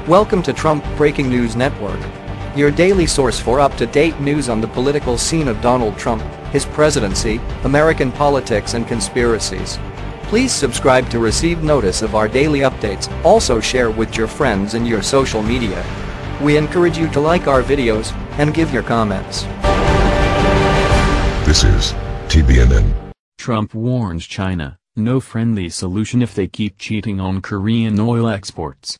Welcome to Trump Breaking News Network, your daily source for up-to-date news on the political scene of Donald Trump, his presidency, American politics and conspiracies. Please subscribe to receive notice of our daily updates. Also share with your friends and your social media. We encourage you to like our videos and give your comments. This is TBNN. Trump warns China, no friendly solution if they keep cheating on Korean oil exports.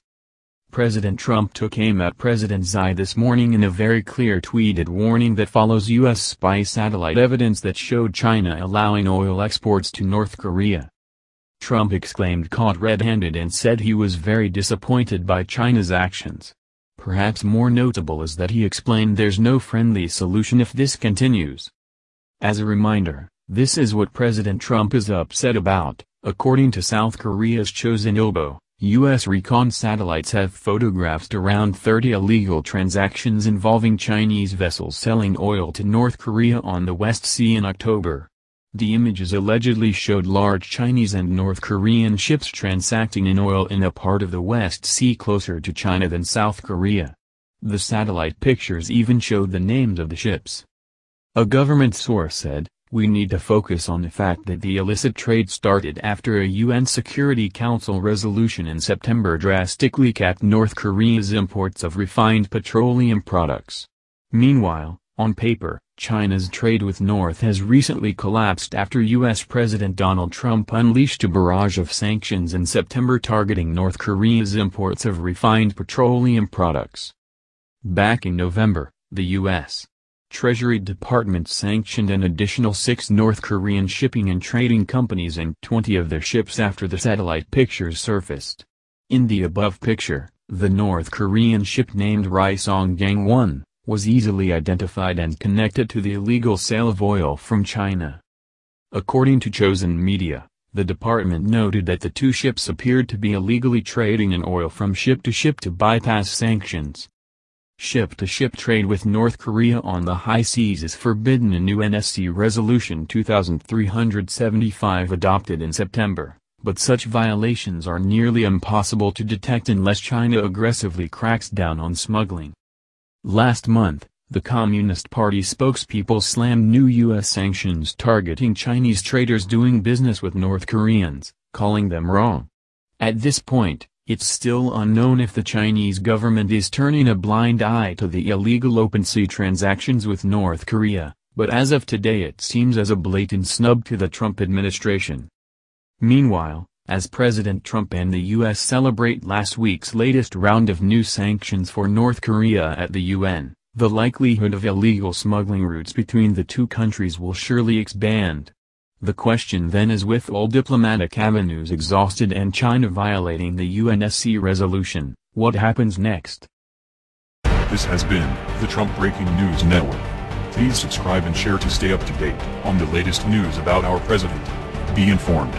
President Trump took aim at President Xi this morning in a very clear tweeted warning that follows U.S. spy satellite evidence that showed China allowing oil exports to North Korea. Trump exclaimed caught red-handed and said he was very disappointed by China's actions. Perhaps more notable is that he explained there's no friendly solution if this continues. As a reminder, this is what President Trump is upset about. According to South Korea's Chosun Ilbo, U.S. recon satellites have photographed around 30 illegal transactions involving Chinese vessels selling oil to North Korea on the West Sea in October. The images allegedly showed large Chinese and North Korean ships transacting in oil in a part of the West Sea closer to China than South Korea. The satellite pictures even showed the names of the ships. A government source said, "We need to focus on the fact that the illicit trade started after a UN Security Council resolution in September drastically capped North Korea's imports of refined petroleum products." Meanwhile, on paper, China's trade with North has recently collapsed after U.S. President Donald Trump unleashed a barrage of sanctions in September targeting North Korea's imports of refined petroleum products. Back in November, the U.S. Treasury Department sanctioned an additional 6 North Korean shipping and trading companies and 20 of their ships after the satellite pictures surfaced. In the above picture, the North Korean ship named Raesong-gang-1 was easily identified and connected to the illegal sale of oil from China. According to Chosun Media, the department noted that the 2 ships appeared to be illegally trading in oil from ship to bypass sanctions. Ship-to-ship trade with North Korea on the high seas is forbidden in UNSC Resolution 2375 adopted in September, but such violations are nearly impossible to detect unless China aggressively cracks down on smuggling. Last month, the Communist Party spokespeople slammed new U.S. sanctions targeting Chinese traders doing business with North Koreans, calling them wrong. At this point, it's still unknown if the Chinese government is turning a blind eye to the illegal open-sea transactions with North Korea, but as of today it seems as a blatant snub to the Trump administration. Meanwhile, as President Trump and the U.S. celebrate last week's latest round of new sanctions for North Korea at the UN, the likelihood of illegal smuggling routes between the two countries will surely expand. The question then is, with all diplomatic avenues exhausted and China violating the UNSC resolution, what happens next? This has been the Trump Breaking News Network. Please subscribe and share to stay up to date on the latest news about our president. Be informed.